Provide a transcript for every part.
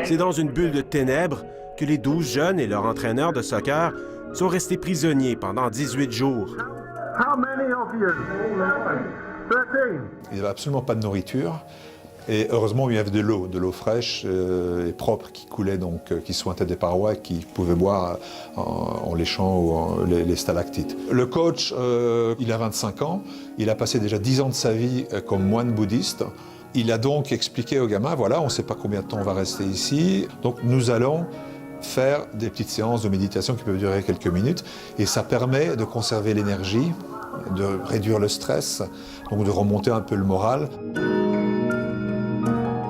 C'est dans une bulle de ténèbres que les 12 jeunes et leur entraîneur de soccer sont restés prisonniers pendant 18 jours. Il n'y avait absolument pas de nourriture. Et heureusement, il y avait de l'eau fraîche et propre qui coulait, donc qui sointait des parois et qui pouvaient boire en léchant les stalactites. Le coach, il a 25 ans, il a passé déjà 10 ans de sa vie comme moine bouddhiste. Il a donc expliqué aux gamins, voilà, on ne sait pas combien de temps on va rester ici, donc nous allons faire des petites séances de méditation qui peuvent durer quelques minutes, et ça permet de conserver l'énergie, de réduire le stress, donc de remonter un peu le moral.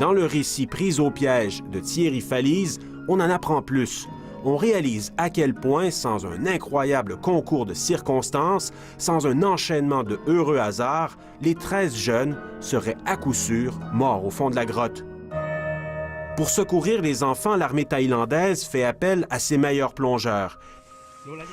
Dans le récit Prise au piège de Thierry Falise, on en apprend plus. On réalise à quel point, sans un incroyable concours de circonstances, sans un enchaînement de heureux hasards, les 13 jeunes seraient à coup sûr morts au fond de la grotte. Pour secourir les enfants, l'armée thaïlandaise fait appel à ses meilleurs plongeurs.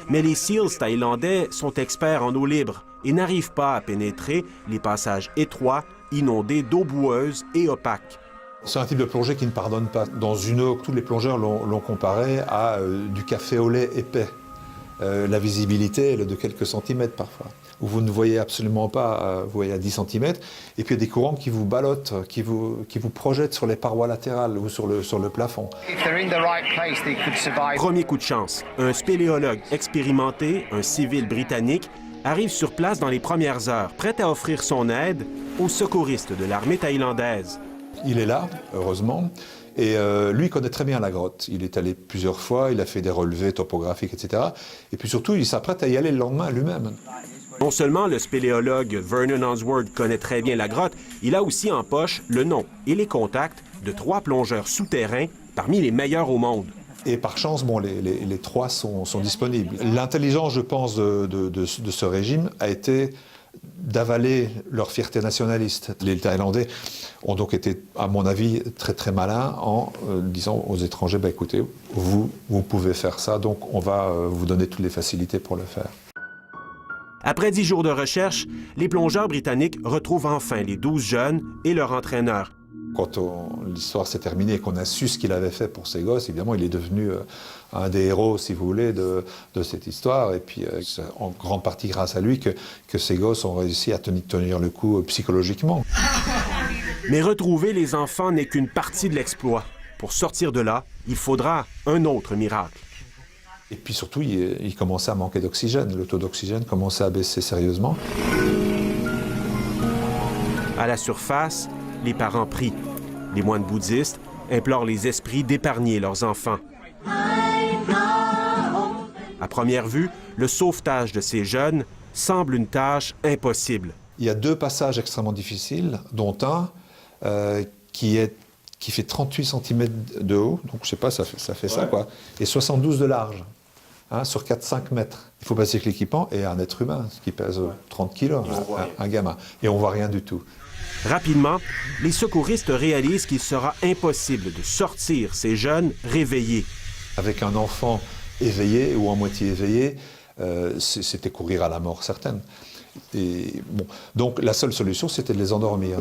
Mais les SEALs thaïlandais sont experts en eau libre et n'arrivent pas à pénétrer les passages étroits, inondés d'eau boueuse et opaque. C'est un type de plongée qui ne pardonne pas. Dans une eau, tous les plongeurs l'ont comparé à du café au lait épais. La visibilité elle est de quelques centimètres parfois. Où vous ne voyez absolument pas, vous voyez à 10 cm. Et puis il y a des courants qui vous ballottent, qui vous projettent sur les parois latérales ou sur le plafond. Premier coup de chance. Un spéléologue expérimenté, un civil britannique, arrive sur place dans les premières heures, prêt à offrir son aide aux secouristes de l'armée thaïlandaise. Il est là, heureusement, et lui, il connaît très bien la grotte. Il est allé plusieurs fois, il a fait des relevés topographiques, etc. Et puis surtout, il s'apprête à y aller le lendemain lui-même. Non seulement le spéléologue Vernon Answorth connaît très bien la grotte, il a aussi en poche le nom et les contacts de 3 plongeurs souterrains parmi les meilleurs au monde. Et par chance, bon, les 3 sont disponibles. L'intelligence, je pense, de ce régime a été d'avaler leur fierté nationaliste. Les Thaïlandais ont donc été, à mon avis, très très malins en disant aux étrangers, bah, écoutez, vous pouvez faire ça, donc on va vous donner toutes les facilités pour le faire. Après 10 jours de recherche, les plongeurs britanniques retrouvent enfin les 12 jeunes et leur entraîneur. Quand l'histoire s'est terminée et qu'on a su ce qu'il avait fait pour ces gosses, évidemment, il est devenu un des héros, si vous voulez, de cette histoire. Et puis, c'est en grande partie grâce à lui que ces gosses ont réussi à tenir le coup psychologiquement. Mais retrouver les enfants n'est qu'une partie de l'exploit. Pour sortir de là, il faudra un autre miracle. Et puis surtout, il commençait à manquer d'oxygène. Le taux d'oxygène commençait à baisser sérieusement. À la surface, les parents prient. Les moines bouddhistes implorent les esprits d'épargner leurs enfants. À première vue, le sauvetage de ces jeunes semble une tâche impossible. Il y a 2 passages extrêmement difficiles, dont un qui fait 38 cm de haut, donc je sais pas, ça fait ça quoi, et 72 de large, hein, sur 4-5 mètres. Il faut passer avec l'équipement et un être humain, qui pèse 30 kg, un gamin, et on voit rien du tout. Rapidement, les secouristes réalisent qu'il sera impossible de sortir ces jeunes réveillés. Avec un enfant éveillé ou à moitié éveillé, c'était courir à la mort certaine. Et, bon, donc la seule solution, c'était de les endormir.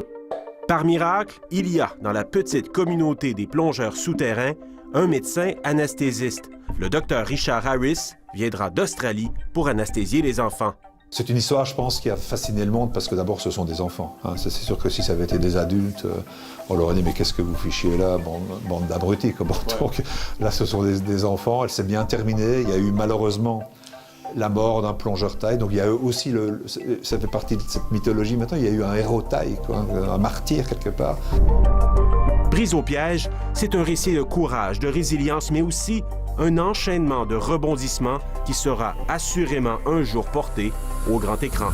Par miracle, il y a dans la petite communauté des plongeurs souterrains un médecin anesthésiste. Le docteur Richard Harris viendra d'Australie pour anesthésier les enfants. C'est une histoire, je pense, qui a fasciné le monde parce que d'abord, ce sont des enfants. Hein. C'est sûr que si ça avait été des adultes, on leur aurait dit « mais qu'est-ce que vous fichez là, bande d'abrutis ». Donc là, ce sont des enfants, elle s'est bien terminée. Il y a eu malheureusement la mort d'un plongeur thaï. Donc il y a eu aussi, ça fait partie de cette mythologie maintenant, il y a eu un héros thaï, quoi, un martyr quelque part. Prise au piège, c'est un récit de courage, de résilience, mais aussi un enchaînement de rebondissements qui sera assurément un jour porté au grand écran.